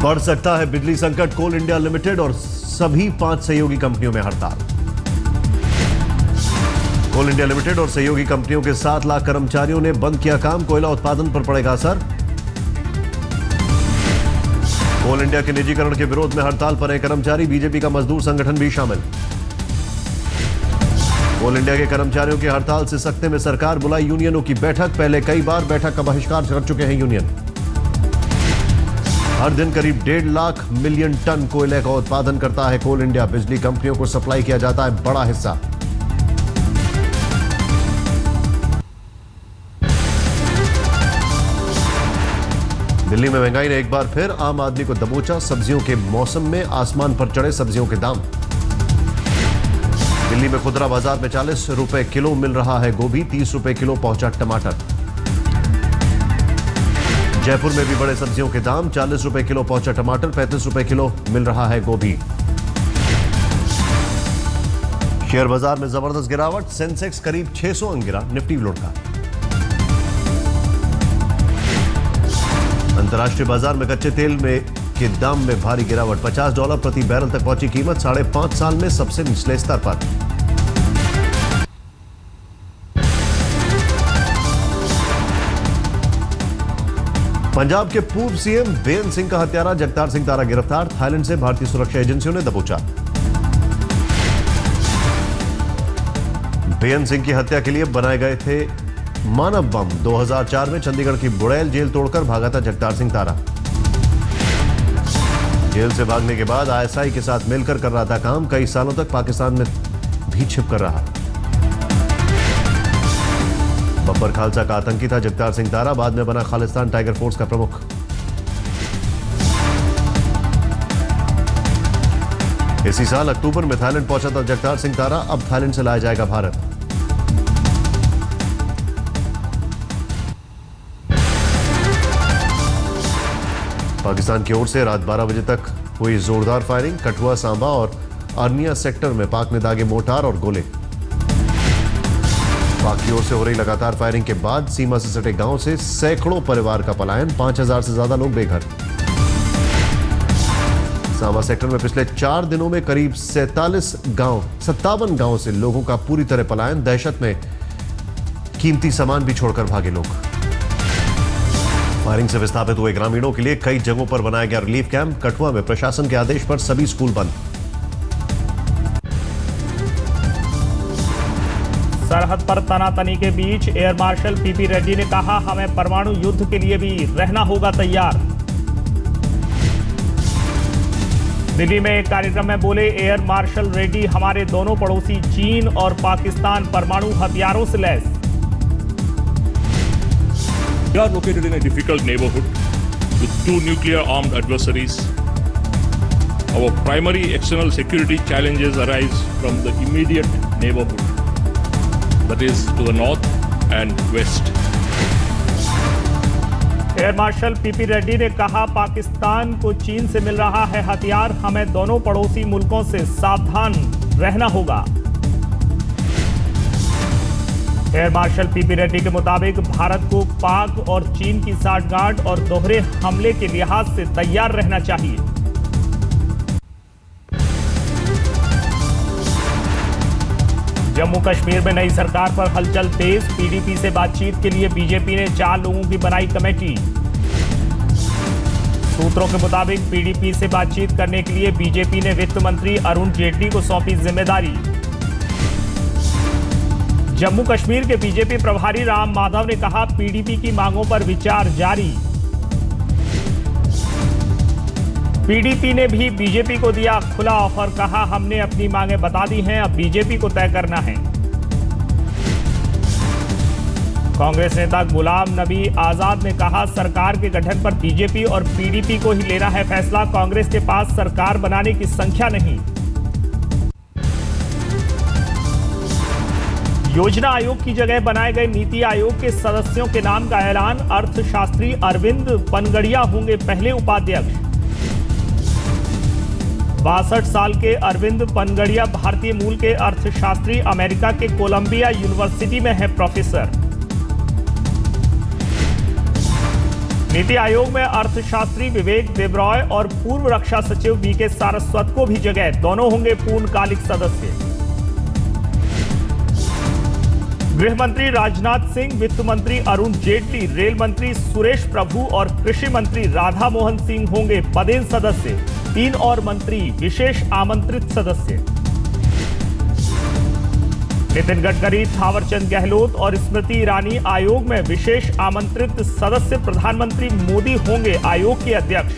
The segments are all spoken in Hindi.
बढ़ सकता है बिजली संकट, कोल इंडिया लिमिटेड और सभी 5 सहयोगी कंपनियों में हड़ताल। कोल इंडिया लिमिटेड और सहयोगी कंपनियों के 7 लाख कर्मचारियों ने बंद किया काम, कोयला उत्पादन पर पड़ेगा असर। कोल इंडिया के निजीकरण के विरोध में हड़ताल पर है कर्मचारी, बीजेपी का मजदूर संगठन भी शामिल। कोल इंडिया के कर्मचारियों की हड़ताल से सकते में सरकार, बुलाई यूनियनों की बैठक, पहले कई बार बैठक का बहिष्कार कर चुके हैं यूनियन। हर दिन करीब 1.5 लाख मिलियन टन कोयले का उत्पादन करता है कोल इंडिया, बिजली कंपनियों को सप्लाई किया जाता है बड़ा हिस्सा। दिल्ली में महंगाई ने एक बार फिर आम आदमी को दबोचा, सब्जियों के मौसम में आसमान पर चढ़े सब्जियों के दाम। दिल्ली में खुदरा बाजार में 40 रुपए किलो मिल रहा है गोभी, 30 रुपए किलो पहुंचा टमाटर। जयपुर में भी बढ़े सब्जियों के दाम, 40 रुपए किलो पहुंचा टमाटर, 35 रुपए किलो मिल रहा है गोभी। शेयर बाजार में जबरदस्त गिरावट, सेंसेक्स करीब 600 अंक गिरा, निफ्टी लुढ़का। अंतर्राष्ट्रीय बाजार में कच्चे तेल के दाम में भारी गिरावट, $50 प्रति बैरल तक पहुंची कीमत, 5.5 साल में सबसे निचले स्तर पर। पंजाब के पूर्व सीएम बेअंत सिंह का हत्यारा जगतार सिंह तारा गिरफ्तार, थाईलैंड से भारतीय सुरक्षा एजेंसियों ने दबोचा। बेअंत सिंह की हत्या के लिए बनाए गए थे मानव बम, 2004 में चंडीगढ़ की बुड़ैल जेल तोड़कर भागा था जगतार सिंह तारा। जेल से भागने के बाद आईएसआई के साथ मिलकर कर रहा था काम, कई सालों तक पाकिस्तान में भी छिप कर रहा। बब्बर खालसा का आतंकी था जगतार सिंह तारा, बाद में बना खालिस्तान टाइगर फोर्स का प्रमुख। इसी साल अक्टूबर में थाईलैंड पहुंचा था जगतार सिंह तारा, अब थाईलैंड से लाया जाएगा भारत। पाकिस्तान की ओर से रात 12 बजे तक हुई जोरदार फायरिंग, कठुआ, सांबा और अर्निया सेक्टर में पाक ने दागे मोर्टार और गोले। पाक की ओर से हो रही लगातार फायरिंग के बाद सीमा से सटे गांव से सैकड़ों परिवार का पलायन, 5000 से ज्यादा लोग बेघर। सांबा सेक्टर में पिछले 4 दिनों में करीब 57 गांव से लोगों का पूरी तरह पलायन, दहशत में कीमती सामान भी छोड़कर भागे लोग। फायरिंग से विस्थापित हुए ग्रामीणों के लिए कई जगहों पर बनाया गया रिलीफ कैंप, कठुआ में प्रशासन के आदेश पर सभी स्कूल बंद। सरहद पर तनातनी के बीच एयर मार्शल पीपी रेड्डी ने कहा, हमें परमाणु युद्ध के लिए भी रहना होगा तैयार। दिल्ली में एक कार्यक्रम में बोले एयर मार्शल रेड्डी, हमारे दोनों पड़ोसी चीन और पाकिस्तान परमाणु हथियारों से lace. We are located in a difficult neighborhood with 2 nuclear-armed adversaries. Our primary external security challenges arise from the immediate neighborhood, that is to the north and west. Air marshal PP Reddy ने कहा, पाकिस्तान को चीन से मिल रहा है हथियार, हमें दोनों पड़ोसी मुल्कों से सावधान रहना होगा। एयर मार्शल पीपी रेड्डी के मुताबिक भारत को पाक और चीन की साठगांठ और दोहरे हमले के लिहाज से तैयार रहना चाहिए। जम्मू कश्मीर में नई सरकार पर हलचल तेज, पीडीपी से बातचीत के लिए बीजेपी ने 4 लोगों की बनाई कमेटी। सूत्रों के मुताबिक पीडीपी से बातचीत करने के लिए बीजेपी ने वित्त मंत्री अरुण जेटली को सौंपी जिम्मेदारी। जम्मू कश्मीर के बीजेपी प्रभारी राम माधव ने कहा, पीडीपी की मांगों पर विचार जारी। पीडीपी ने भी बीजेपी को दिया खुला ऑफर, कहा हमने अपनी मांगें बता दी हैं, अब बीजेपी को तय करना है। कांग्रेस नेता गुलाम नबी आजाद ने कहा, सरकार के गठन पर बीजेपी और पीडीपी को ही लेना है फैसला, कांग्रेस के पास सरकार बनाने की संख्या नहीं। योजना आयोग की जगह बनाए गए नीति आयोग के सदस्यों के नाम का ऐलान, अर्थशास्त्री अरविंद पनगड़िया होंगे पहले उपाध्यक्ष। 62 साल के अरविंद पनगड़िया भारतीय मूल के अर्थशास्त्री, अमेरिका के कोलंबिया यूनिवर्सिटी में है प्रोफेसर। नीति आयोग में अर्थशास्त्री विवेक देबरॉय और पूर्व रक्षा सचिव वीके सारस्वत को भी जगह, दोनों होंगे पूर्णकालिक सदस्य। गृह मंत्री राजनाथ सिंह, वित्त मंत्री अरुण जेटली, रेल मंत्री सुरेश प्रभु और कृषि मंत्री राधा मोहन सिंह होंगे पदेन सदस्य। 3 और मंत्री विशेष आमंत्रित सदस्य। नितिन गडकरी, थावरचंद गहलोत और स्मृति ईरानी आयोग में विशेष आमंत्रित सदस्य। प्रधानमंत्री मोदी होंगे आयोग के अध्यक्ष।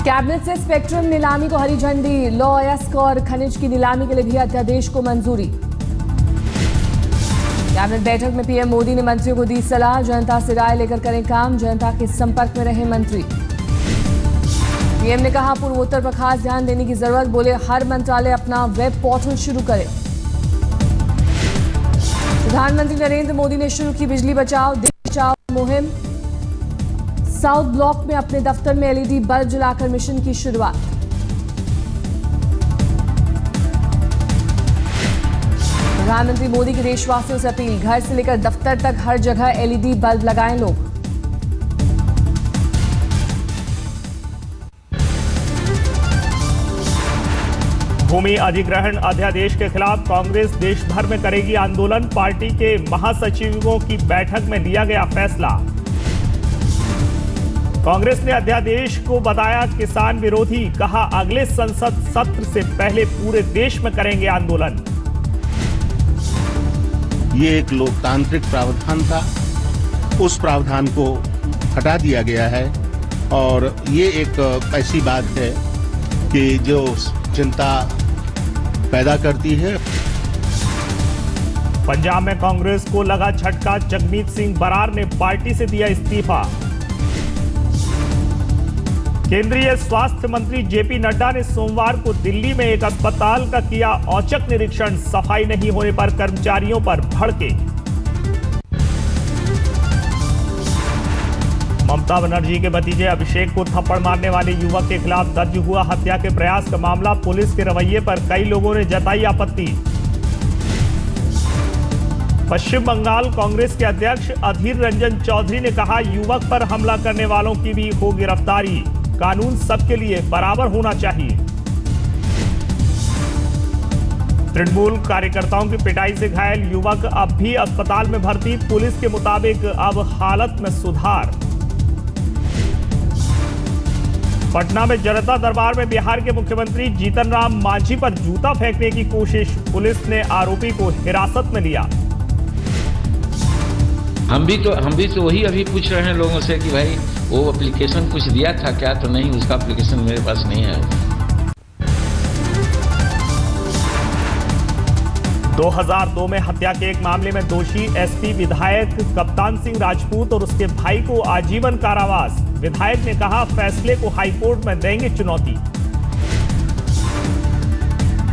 कैबिनेट से स्पेक्ट्रम नीलामी को हरी झंडी। लॉ अयस्क और खनिज की नीलामी के लिए भी अध्यादेश को मंजूरी। कैबिनेट बैठक में पीएम मोदी ने मंत्रियों को दी सलाह, जनता से राय लेकर करें काम, जनता के संपर्क में रहे मंत्री। पीएम ने कहा पूर्वोत्तर पर खास ध्यान देने की जरूरत, बोले हर मंत्रालय अपना वेब पोर्टल शुरू करे। प्रधानमंत्री नरेंद्र मोदी ने शुरू की बिजली बचाओ देश बचाओ मुहिम। साउथ ब्लॉक में अपने दफ्तर में एलईडी बल्ब जलाकर मिशन की शुरुआत। प्रधानमंत्री मोदी की देशवासियों से अपील, घर से लेकर दफ्तर तक हर जगह एलईडी बल्ब लगाएं लोग। भूमि अधिग्रहण अध्यादेश के खिलाफ कांग्रेस देश भर में करेगी आंदोलन। पार्टी के महासचिवों की बैठक में लिया गया फैसला। कांग्रेस ने अध्यादेश को बताया किसान विरोधी, कहा अगले संसद सत्र से पहले पूरे देश में करेंगे आंदोलन। ये एक लोकतांत्रिक प्रावधान था, उस प्रावधान को हटा दिया गया है और ये एक ऐसी बात है कि जो चिंता पैदा करती है। पंजाब में कांग्रेस को लगा झटका, जगमीत सिंह बरार ने पार्टी से दिया इस्तीफा। केंद्रीय स्वास्थ्य मंत्री जेपी नड्डा ने सोमवार को दिल्ली में एक अस्पताल का किया औचक निरीक्षण, सफाई नहीं होने पर कर्मचारियों पर भड़के। ममता बनर्जी के भतीजे अभिषेक को थप्पड़ मारने वाले युवक के खिलाफ दर्ज हुआ हत्या के प्रयास का मामला। पुलिस के रवैये पर कई लोगों ने जताई आपत्ति। पश्चिम बंगाल कांग्रेस के अध्यक्ष अधीर रंजन चौधरी ने कहा युवक पर हमला करने वालों की भी हो गिरफ्तारी, कानून सबके लिए बराबर होना चाहिए। तृणमूल कार्यकर्ताओं की पिटाई से घायल युवक अब भी अस्पताल में भर्ती, पुलिस के मुताबिक अब हालत में सुधार। पटना में जनता दरबार में बिहार के मुख्यमंत्री जीतन राम मांझी पर जूता फेंकने की कोशिश, पुलिस ने आरोपी को हिरासत में लिया। हम भी तो वही अभी पूछ रहे हैं लोगों से कि भाई वो एप्लीकेशन कुछ दिया था क्या, तो नहीं, उसका एप्लीकेशन मेरे पास नहीं है। 2002 में हत्या के एक मामले में दोषी एसपी विधायक कप्तान सिंह राजपूत और उसके भाई को आजीवन कारावास। विधायक ने कहा फैसले को हाईकोर्ट में देंगे चुनौती।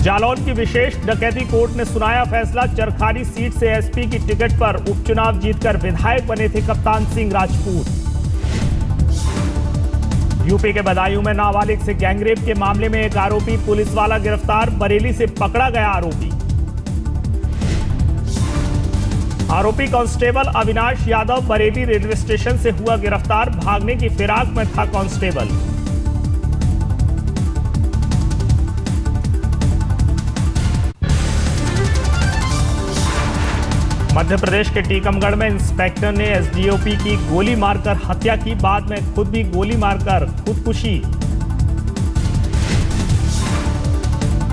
जालौन की विशेष डकैती कोर्ट ने सुनाया फैसला। चरखारी सीट से एसपी की टिकट पर उपचुनाव जीतकर विधायक बने थे कप्तान सिंह राजपूत। यूपी के बदायूं में नाबालिग से गैंगरेप के मामले में एक आरोपी पुलिस वाला गिरफ्तार, बरेली से पकड़ा गया आरोपी। आरोपी constable Avinash Yadav Bareilly railway station से हुआ गिरफ्तार, भागने की फिराक में था कांस्टेबल। मध्य प्रदेश के टीकमगढ़ में इंस्पेक्टर ने एसडीओपी की गोली मारकर हत्या की, बाद में खुद भी गोली मारकर खुदकुशी।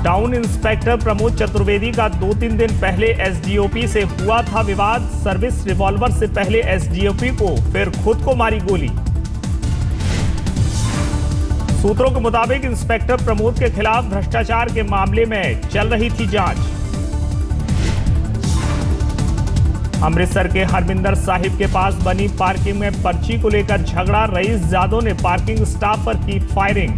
टाउन इंस्पेक्टर प्रमोद चतुर्वेदी का 2-3 दिन पहले एसडीओपी से हुआ था विवाद। सर्विस रिवॉल्वर से पहले एसडीओपी को, फिर खुद को मारी गोली। सूत्रों के मुताबिक इंस्पेक्टर प्रमोद के खिलाफ भ्रष्टाचार के मामले में चल रही थी जांच। अमृतसर के हरमिंदर साहिब के पास बनी पार्किंग में पर्ची को लेकर झगड़ा, रईस जादव ने पार्किंग स्टाफ पर की फायरिंग।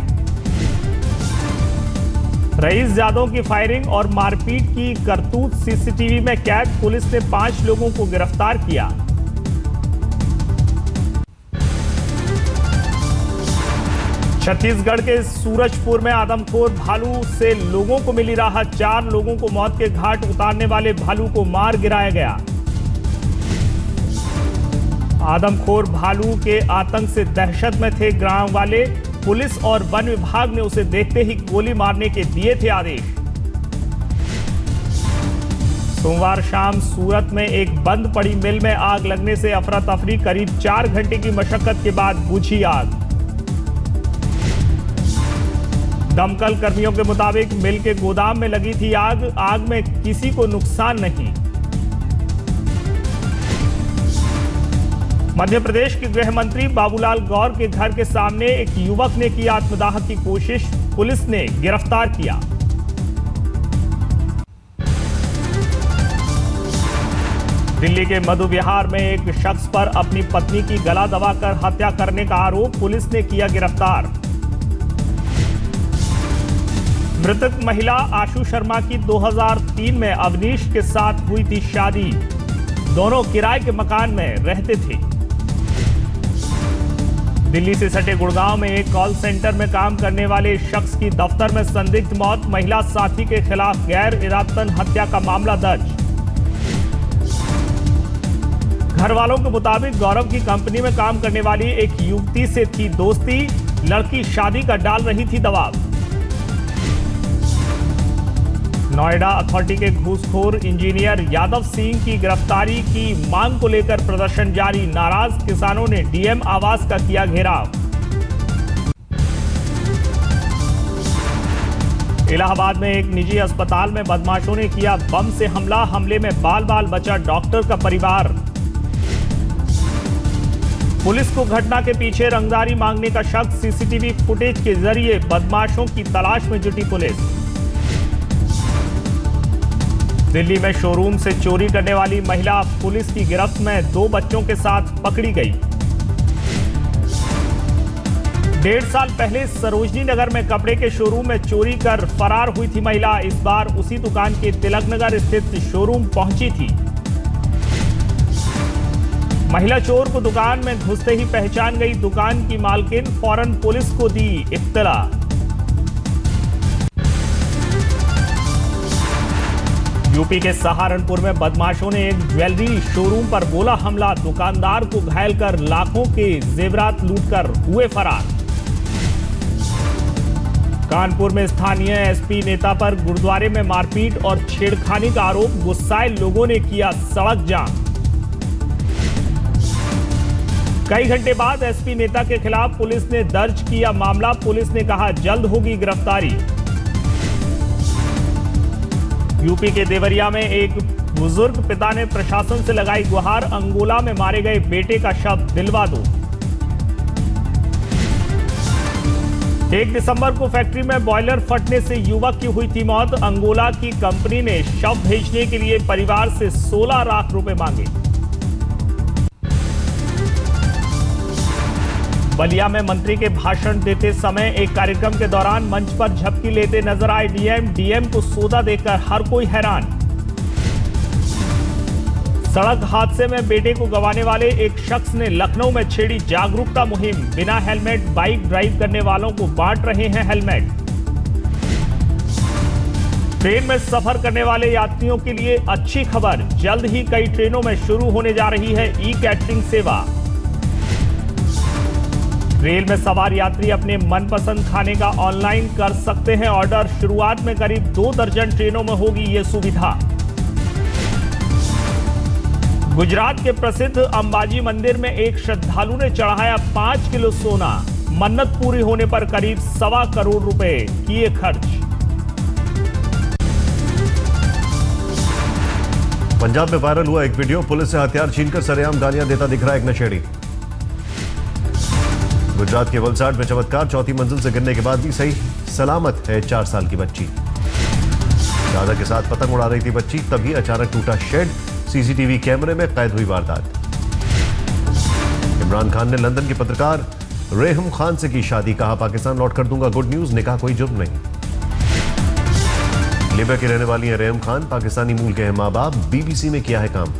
रईस यादव की फायरिंग और मारपीट की करतूत सीसीटीवी में कैद, पुलिस ने 5 लोगों को गिरफ्तार किया। छत्तीसगढ़ के सूरजपुर में आदमखोर भालू से लोगों को मिली राहत। 4 लोगों को मौत के घाट उतारने वाले भालू को मार गिराया गया। आदमखोर भालू के आतंक से दहशत में थे गांव वाले। पुलिस और वन विभाग ने उसे देखते ही गोली मारने के दिए थे आदेश। सोमवार शाम सूरत में एक बंद पड़ी मिल में आग लगने से अफरा तफरी। करीब 4 घंटे की मशक्कत के बाद बुझी आग। दमकल कर्मियों के मुताबिक मिल के गोदाम में लगी थी आग। आग में किसी को नुकसान नहीं। मध्य प्रदेश के गृह मंत्री बाबूलाल गौर के घर के सामने एक युवक ने की आत्मदाह की कोशिश। पुलिस ने गिरफ्तार किया। दिल्ली के मधु विहार में एक शख्स पर अपनी पत्नी की गला दबाकर हत्या करने का आरोप। पुलिस ने किया गिरफ्तार। मृतक महिला आशु शर्मा की 2003 में अवनीश के साथ हुई थी शादी। दोनों किराए के मकान में रहते थे। दिल्ली से सटे गुड़गांव में एक कॉल सेंटर में काम करने वाले शख्स की दफ्तर में संदिग्ध मौत। महिला साथी के खिलाफ गैर इरादतन हत्या का मामला दर्ज। घर वालों के मुताबिक गौरव की कंपनी में काम करने वाली एक युवती से थी दोस्ती। लड़की शादी का डाल रही थी दबाव। नोएडा अथॉरिटी के घूसखोर इंजीनियर यादव सिंह की गिरफ्तारी की मांग को लेकर प्रदर्शन जारी। नाराज किसानों ने डीएम आवास का किया घेराव। इलाहाबाद में एक निजी अस्पताल में बदमाशों ने किया बम से हमला। हमले में बाल बाल बचा डॉक्टर का परिवार। पुलिस को घटना के पीछे रंगदारी मांगने का शक। सीसीटीवी फुटेज के जरिए बदमाशों की तलाश में जुटी पुलिस। दिल्ली में शोरूम से चोरी करने वाली महिला पुलिस की गिरफ्त में 2 बच्चों के साथ पकड़ी गई। 1.5 साल पहले सरोजनी नगर में कपड़े के शोरूम में चोरी कर फरार हुई थी महिला। इस बार उसी दुकान के तिलक नगर स्थित शोरूम पहुंची थी। महिला चोर को दुकान में घुसते ही पहचान गई दुकान की मालकिन। फौरन पुलिस को दी इत्तला। यूपी के सहारनपुर में बदमाशों ने एक ज्वेलरी शोरूम पर बोला हमला। दुकानदार को घायल कर लाखों के जेवरात लूटकर हुए फरार। कानपुर में स्थानीय एसपी नेता पर गुरुद्वारे में मारपीट और छेड़खानी का आरोप। गुस्साए लोगों ने किया सड़क जाम। कई घंटे बाद एसपी नेता के खिलाफ पुलिस ने दर्ज किया मामला। पुलिस ने कहा जल्द होगी गिरफ्तारी। यूपी के देवरिया में एक बुजुर्ग पिता ने प्रशासन से लगाई गुहार। अंगोला में मारे गए बेटे का शव दिलवा दो। 1 दिसंबर को फैक्ट्री में बॉयलर फटने से युवक की हुई थी मौत। अंगोला की कंपनी ने शव भेजने के लिए परिवार से 16 लाख रुपए मांगे। बलिया में मंत्री के भाषण देते समय एक कार्यक्रम के दौरान मंच पर झपकी लेते नजर आए डीएम को सौदा देकर हर कोई हैरान। सड़क हादसे में बेटे को गंवाने वाले एक शख्स ने लखनऊ में छेड़ी जागरूकता मुहिम। बिना हेलमेट बाइक ड्राइव करने वालों को बांट रहे हैं हेलमेट। ट्रेन में सफर करने वाले यात्रियों के लिए अच्छी खबर। जल्द ही कई ट्रेनों में शुरू होने जा रही है ई कैटरिंग सेवा। रेल में सवार यात्री अपने मनपसंद खाने का ऑनलाइन कर सकते हैं ऑर्डर। शुरुआत में करीब 2 दर्जन ट्रेनों में होगी ये सुविधा। गुजरात के प्रसिद्ध अंबाजी मंदिर में एक श्रद्धालु ने चढ़ाया 5 किलो सोना। मन्नत पूरी होने पर करीब 1.25 करोड़ रुपए किए खर्च। पंजाब में वायरल हुआ एक वीडियो। पुलिस से हथियार छीनकर सरेआम गालियां देता दिख रहा है एक नशेड़ी। गुजरात के वलसाड में चमत्कार। 4थी मंजिल से गिरने के भी भी सही सलामत है 4 साल की बच्ची। दादा के साथ पतंग उड़ा रही थी बच्ची, तभी अचानक टूटा शेड। सीसीटीवी कैमरे में कैद हुई वारदात। इमरान खान ने लंदन के पत्रकार रेहम खान से की शादी। कहा पाकिस्तान लौट कर दूंगा गुड न्यूज। ने कहा कोई जुर्म नहीं। लीबिया की रहने वाली है रेहम खान। पाकिस्तानी मूल के हैं मां बाप। बीबीसी में किया है काम।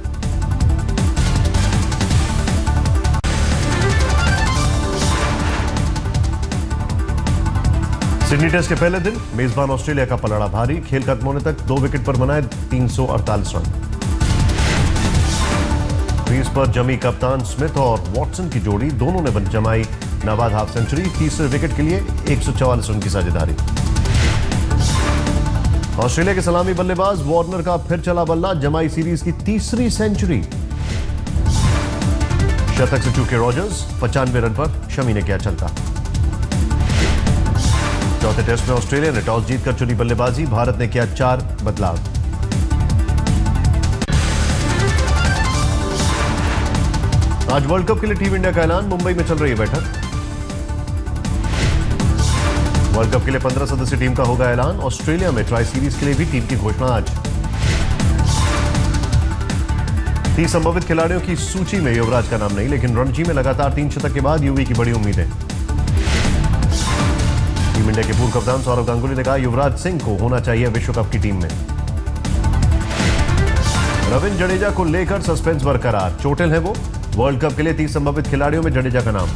सिडनी टेस्ट के पहले दिन मेजबान ऑस्ट्रेलिया का पलड़ा भारी, खेल खत्म होने तक 2 विकेट पर बनाए 348 रन। क्रीज पर जमी कप्तान स्मिथ और वॉटसन की जोड़ी, दोनों ने जमाई नाबाद हाफ सेंचुरी, तीसरे विकेट के लिए 144 रन की साझेदारी। ऑस्ट्रेलिया के सलामी बल्लेबाज वार्नर का फिर चला बल्ला, जमाई सीरीज की तीसरी सेंचुरी। शतक से चूके रॉजर्स, 95 रन पर शमी ने किया चलता। चौथे टेस्ट में ऑस्ट्रेलिया ने टॉस जीतकर चुनी बल्लेबाजी, भारत ने किया 4 बदलाव। आज वर्ल्ड कप के लिए टीम इंडिया का ऐलान, मुंबई में चल रही है बैठक। वर्ल्ड कप के लिए 15 सदस्यीय टीम का होगा ऐलान, ऑस्ट्रेलिया में ट्राई सीरीज के लिए भी टीम की घोषणा आज। 30 संभावित खिलाड़ियों की सूची में युवराज का नाम नहीं, लेकिन रणजी में लगातार 3 शतक के बाद युवी की बड़ी उम्मीदें। टीम इंडिया के पूर्व कप्तान सौरव गांगुली ने कहा युवराज सिंह को होना चाहिए विश्व कप की टीम में। रविंद्र जडेजा को लेकर सस्पेंस बरकरार, चोटिल है वो, वर्ल्ड कप के लिए 30 संभावित खिलाड़ियों में जडेजा का नाम।